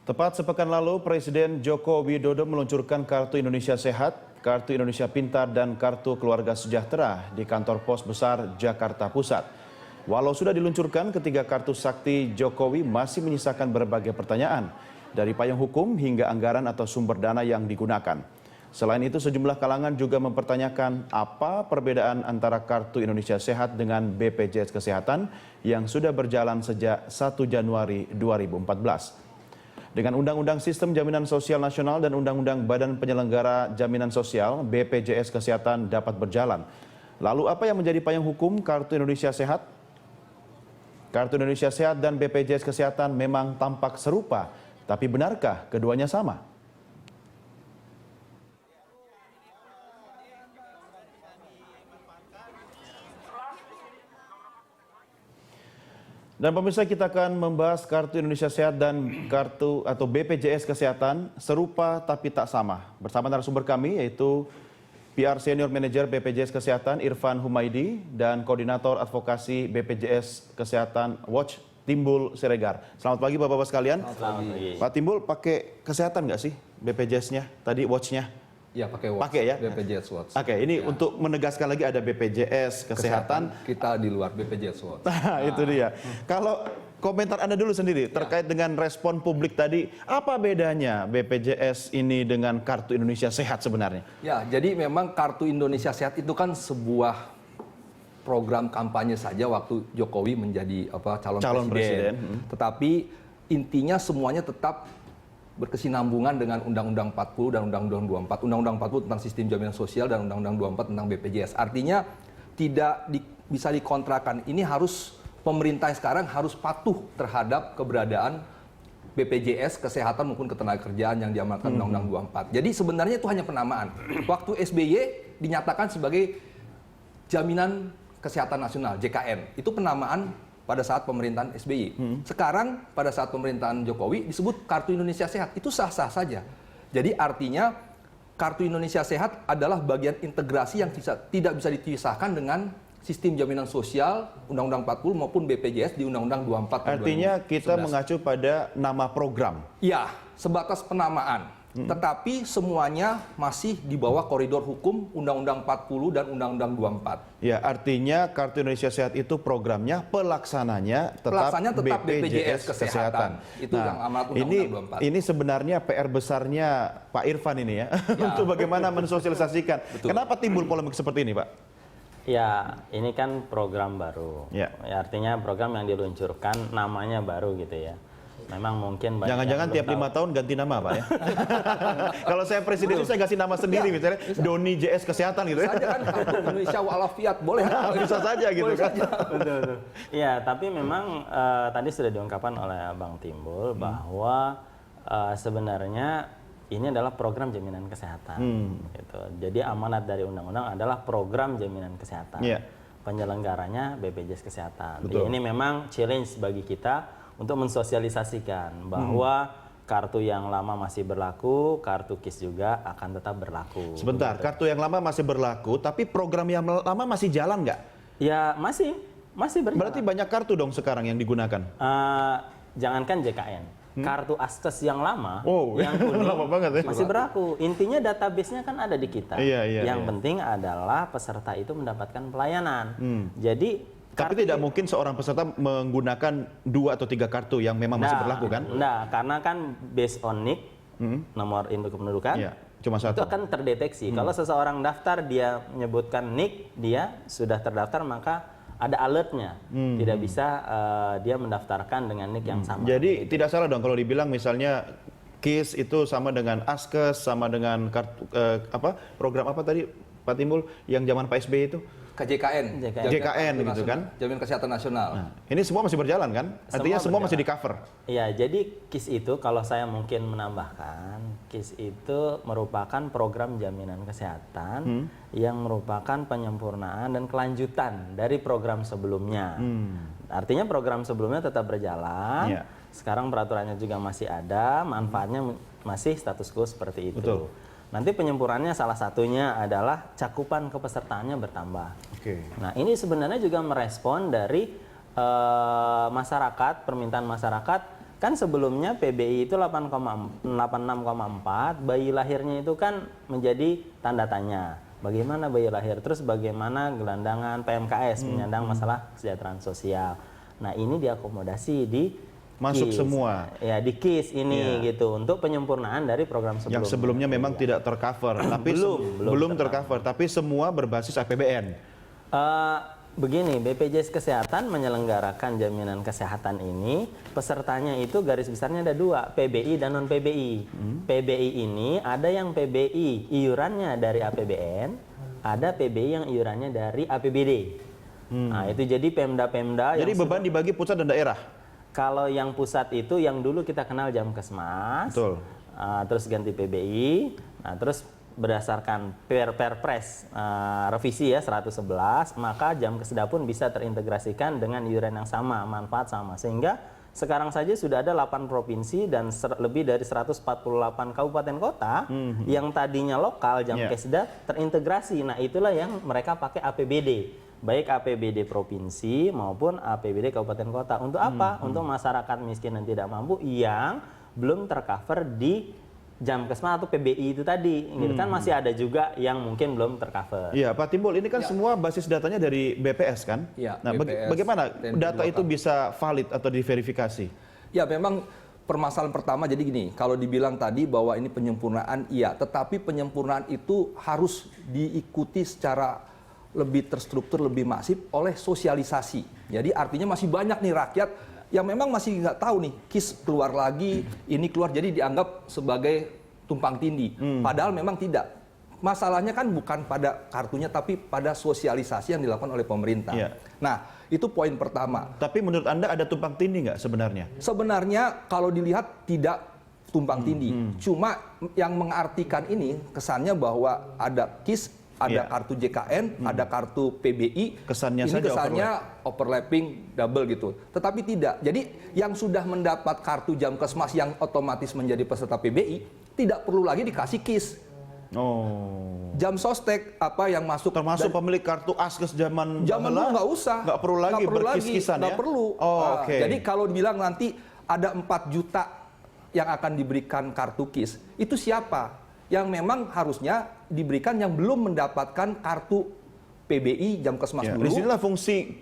Tepat sepekan lalu, Presiden Joko Widodo meluncurkan Kartu Indonesia Sehat, Kartu Indonesia Pintar, dan Kartu Keluarga Sejahtera di kantor pos besar Jakarta Pusat. Walau sudah diluncurkan, ketiga kartu sakti Jokowi masih menyisakan berbagai pertanyaan, dari payung hukum hingga anggaran atau sumber dana yang digunakan. Selain itu, sejumlah kalangan juga mempertanyakan apa perbedaan antara Kartu Indonesia Sehat dengan BPJS Kesehatan yang sudah berjalan sejak 1 Januari 2014. Dengan Undang-Undang Sistem Jaminan Sosial Nasional dan Undang-Undang Badan Penyelenggara Jaminan Sosial, BPJS Kesehatan dapat berjalan. Lalu apa yang menjadi payung hukum Kartu Indonesia Sehat? Kartu Indonesia Sehat dan BPJS Kesehatan memang tampak serupa, tapi benarkah keduanya sama? Dan pemirsa, kita akan membahas Kartu Indonesia Sehat dan Kartu atau BPJS Kesehatan serupa tapi tak sama. Bersama narasumber kami yaitu PR Senior Manager BPJS Kesehatan Irfan Humaydi dan Koordinator Advokasi BPJS Kesehatan Watch Timbul Siregar. Selamat pagi Bapak-Bapak sekalian. Selamat pagi. Pak Timbul, pakai kesehatan nggak sih BPJS-nya? Tadi Watch-nya? Ya, pakai Watch. Pakai ya? BPJS Watch. Oke, ini ya. Untuk menegaskan lagi ada BPJS Kesehatan. Kita di luar BPJS Watch. Nah, itu dia. Kalau komentar Anda dulu sendiri terkait dengan respon publik tadi, apa bedanya BPJS ini dengan Kartu Indonesia Sehat sebenarnya? Ya, jadi memang Kartu Indonesia Sehat itu kan sebuah program kampanye saja waktu Jokowi menjadi calon presiden. Tetapi intinya semuanya tetap berkesinambungan dengan Undang-Undang 40 dan Undang-Undang 24. Undang-Undang 40 tentang sistem jaminan sosial dan Undang-Undang 24 tentang BPJS. Artinya tidak bisa dikontrakan. Ini harus pemerintah sekarang harus patuh terhadap keberadaan BPJS Kesehatan maupun Ketenagakerjaan yang diamanatkan Undang-Undang 24. Jadi sebenarnya itu hanya penamaan. Waktu SBY dinyatakan sebagai Jaminan Kesehatan Nasional, JKN. Itu penamaan pada saat pemerintahan SBY. Sekarang pada saat pemerintahan Jokowi disebut Kartu Indonesia Sehat. Itu sah-sah saja. Jadi artinya Kartu Indonesia Sehat adalah bagian integrasi yang tidak bisa dipisahkan dengan sistem jaminan sosial Undang-Undang 40 maupun BPJS di Undang-Undang 24. Artinya kita mengacu pada nama program. Ya, sebatas penamaan. Tetapi semuanya masih di bawah koridor hukum Undang-Undang 40 dan Undang-Undang 24. Ya, artinya Kartu Indonesia Sehat itu programnya, pelaksananya tetap BPJS Kesehatan. Itu yang amanat Undang-Undang 24. Ini sebenarnya PR besarnya Pak Irfan ini ya, untuk bagaimana mensosialisasikan. Betul. Kenapa timbul polemik seperti ini, Pak? Ya, ini kan program baru. Ya, artinya program yang diluncurkan namanya baru gitu ya. Memang mungkin jangan-jangan tiap 5 tahun ganti nama, Pak ya. Kalau saya presiden itu saya kasih nama sendiri, misalnya Doni JS Kesehatan gitu ya. Saja kan Kartu Indonesia walafiat boleh. Bisa saja gitu kan. Iya, tapi memang tadi sudah diungkapkan oleh Bang Timbul bahwa sebenarnya ini adalah program jaminan kesehatan. Gitu. Jadi amanat dari undang-undang adalah program jaminan kesehatan. Penyelenggaranya BPJS Kesehatan. Ini memang challenge bagi kita untuk mensosialisasikan bahwa kartu yang lama masih berlaku, kartu KIS juga akan tetap berlaku. Sebentar, kartu yang lama masih berlaku, tapi program yang lama masih jalan nggak? Ya masih berjalan. Berarti banyak kartu dong sekarang yang digunakan? Jangankan JKN, kartu Askes yang lama, yang kuning, lama banget ya? masih berlaku. Intinya database-nya kan ada di kita. Yang penting adalah peserta itu mendapatkan pelayanan. Jadi tapi tidak mungkin seorang peserta menggunakan 2 atau 3 kartu yang memang masih berlaku kan? Nah, karena kan based on NIK, nomor induk kependudukan, cuma satu. Itu akan terdeteksi. Kalau seseorang daftar, dia menyebutkan NIK, dia sudah terdaftar, maka ada alertnya. Tidak bisa dia mendaftarkan dengan NIK yang sama. Jadi tidak salah dong kalau dibilang misalnya KIS itu sama dengan Askes, sama dengan kartu program apa tadi Pak Timbul yang zaman Pak SBY itu? KJKN gitu kan? Jaminan Kesehatan Nasional. Nah, ini semua masih berjalan kan? Artinya semua masih di cover. Iya, jadi KIS itu kalau saya mungkin menambahkan, KIS itu merupakan program jaminan kesehatan yang merupakan penyempurnaan dan kelanjutan dari program sebelumnya. Artinya program sebelumnya tetap berjalan. Sekarang peraturannya juga masih ada, manfaatnya masih status quo seperti itu. Betul. Nanti penyempurnannya salah satunya adalah cakupan kepesertaannya bertambah. Nah, ini sebenarnya juga merespon dari masyarakat, permintaan masyarakat kan sebelumnya PBI itu 86,4, bayi lahirnya itu kan menjadi tanda tanya. Bagaimana bayi lahir, terus bagaimana gelandangan PMKS, penyandang masalah kesejahteraan sosial. Nah ini diakomodasi di masuk KIS. semua. Ya di KIS ini gitu untuk penyempurnaan dari program sebelumnya. Yang sebelumnya memang tidak tercover, tapi belum tercover, tapi semua berbasis APBN. Begini, BPJS Kesehatan menyelenggarakan jaminan kesehatan ini, pesertanya itu garis besarnya ada 2, PBI dan non-PBI. PBI ini ada yang PBI iurannya dari APBN, ada PBI yang iurannya dari APBD. Nah itu jadi Pemda-Pemda. Jadi beban dibagi pusat dan daerah? Kalau yang pusat itu yang dulu kita kenal Jamkesmas, terus ganti PBI, nah terus berdasarkan Perpres revisi ya 111, maka Jamkesda pun bisa terintegrasikan dengan iuran yang sama, manfaat sama. Sehingga sekarang saja sudah ada 8 provinsi dan lebih dari 148 kabupaten kota yang tadinya lokal Jamkesda terintegrasi. Nah itulah yang mereka pakai APBD. Baik APBD provinsi maupun APBD kabupaten kota. Untuk apa? Untuk masyarakat miskin dan tidak mampu yang belum tercover di Jamkesmas atau PBI itu tadi, gitu kan masih ada juga yang mungkin belum tercover. Iya, Pak Timbul, ini kan semua basis datanya dari BPS kan? Ya, nah, BPS, bagaimana data itu bisa valid atau diverifikasi? Ya, memang permasalahan pertama jadi gini, kalau dibilang tadi bahwa ini penyempurnaan, iya, tetapi penyempurnaan itu harus diikuti secara lebih terstruktur, lebih masif oleh sosialisasi. Jadi artinya masih banyak nih rakyat yang memang masih nggak tahu nih, KIS keluar lagi, ini keluar, jadi dianggap sebagai tumpang tindih. Padahal memang tidak. Masalahnya kan bukan pada kartunya, tapi pada sosialisasi yang dilakukan oleh pemerintah. Yeah. Nah, itu poin pertama. Tapi menurut Anda ada tumpang tindih nggak sebenarnya? Sebenarnya kalau dilihat tidak tumpang tindih. Cuma yang mengartikan ini kesannya bahwa ada KIS, ada kartu JKN, ada kartu PBI. Kesannya ini saja kesannya overlapping double gitu. Tetapi tidak. Jadi yang sudah mendapat kartu Jamkesmas yang otomatis menjadi peserta PBI tidak perlu lagi dikasih KIS. Jamsostek apa yang masuk termasuk pemilik kartu Askes zaman dulu nggak usah. Nggak perlu lagi berkis-kisan ya? Nggak perlu. Jadi kalau dibilang nanti ada 4 juta yang akan diberikan kartu KIS, itu siapa? Yang memang harusnya diberikan yang belum mendapatkan kartu PBI Jamkesmas dulu. Disinilah fungsi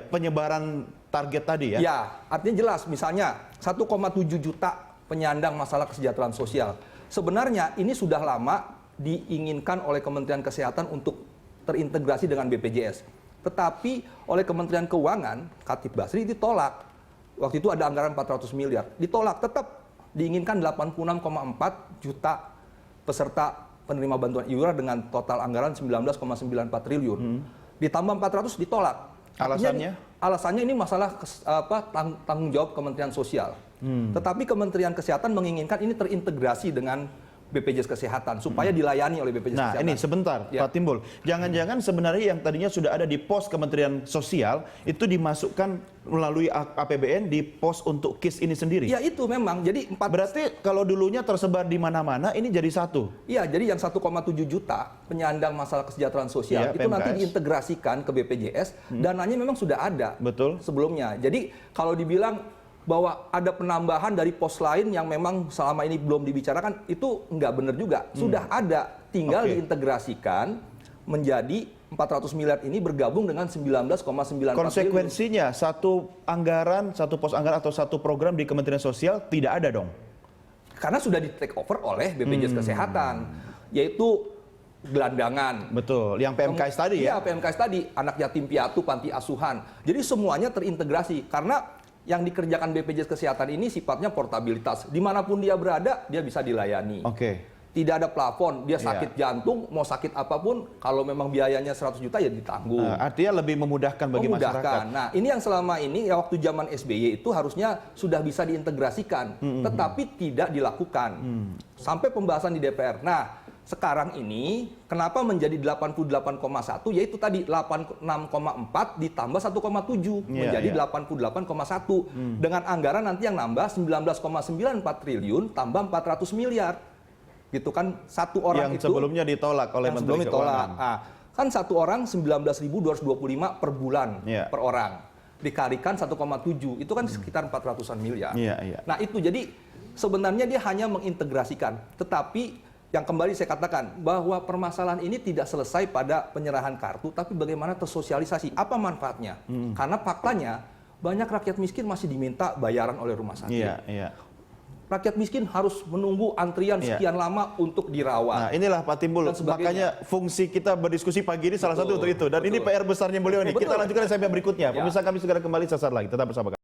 penyebaran target tadi ya? Ya, artinya jelas. Misalnya 1,7 juta penyandang masalah kesejahteraan sosial. Sebenarnya ini sudah lama diinginkan oleh Kementerian Kesehatan untuk terintegrasi dengan BPJS. Tetapi oleh Kementerian Keuangan, Khatib Basri ditolak. Waktu itu ada anggaran 400 miliar. Ditolak, tetap diinginkan 86,4 juta peserta penerima bantuan iuran dengan total anggaran 19,94 triliun. Ditambah 400 ditolak. Alasannya? Alasannya ini masalah tanggung jawab Kementerian Sosial. Tetapi Kementerian Kesehatan menginginkan ini terintegrasi dengan BPJS Kesehatan supaya dilayani oleh BPJS Kesehatan. Nah, ini sebentar, Pak Timbul. Jangan-jangan sebenarnya yang tadinya sudah ada di pos Kementerian Sosial itu dimasukkan melalui APBN di pos untuk KIS ini sendiri. Ya itu memang. Jadi berarti kalau dulunya tersebar di mana-mana ini jadi satu. Iya, jadi yang 1,7 juta penyandang masalah kesejahteraan sosial itu PMKS nanti diintegrasikan ke BPJS. Dananya memang sudah ada. Betul. Sebelumnya. Jadi kalau dibilang bahwa ada penambahan dari pos lain yang memang selama ini belum dibicarakan, itu nggak benar juga. Sudah ada, tinggal diintegrasikan menjadi 400 miliar ini bergabung dengan 19,94 triliun. Konsekuensinya satu anggaran, satu pos anggaran atau satu program di Kementerian Sosial tidak ada dong? Karena sudah di take over oleh BPJS Kesehatan, yaitu gelandangan. Betul, yang PMKS tadi ya? Iya, PMKS tadi, anak yatim piatu, panti asuhan. Jadi semuanya terintegrasi, karena yang dikerjakan BPJS Kesehatan ini sifatnya portabilitas. Dimanapun dia berada, dia bisa dilayani. Tidak ada plafon, dia sakit jantung, mau sakit apapun, kalau memang biayanya 100 juta ya ditanggung. Artinya lebih memudahkan bagi masyarakat. Nah, ini yang selama ini, ya waktu zaman SBY itu harusnya sudah bisa diintegrasikan, tetapi tidak dilakukan. Sampai pembahasan di DPR. Nah, sekarang ini kenapa menjadi 88,1, yaitu tadi 86,4 ditambah 1,7 menjadi 88,1 dengan anggaran nanti yang nambah 19,94 triliun tambah 400 miliar. Gitu kan, satu orang yang itu sebelumnya ditolak oleh Menteri Keuangan. Kan satu orang 19.225 per bulan per orang. dikalikan 1,7 itu kan sekitar 400-an miliar. Iya. Nah itu jadi sebenarnya dia hanya mengintegrasikan, tetapi yang kembali saya katakan bahwa permasalahan ini tidak selesai pada penyerahan kartu, tapi bagaimana tersosialisasi, apa manfaatnya? Karena faktanya banyak rakyat miskin masih diminta bayaran oleh rumah sakit. Iya. Rakyat miskin harus menunggu antrian sekian lama untuk dirawat. Nah, inilah Pak Timbul, makanya fungsi kita berdiskusi pagi ini salah satu untuk itu. Dan ini PR besarnya beliau nih. Kita lanjutkan segmen berikutnya. Pemirsa, kami segera kembali sesaat lagi. Tetap bersama kami.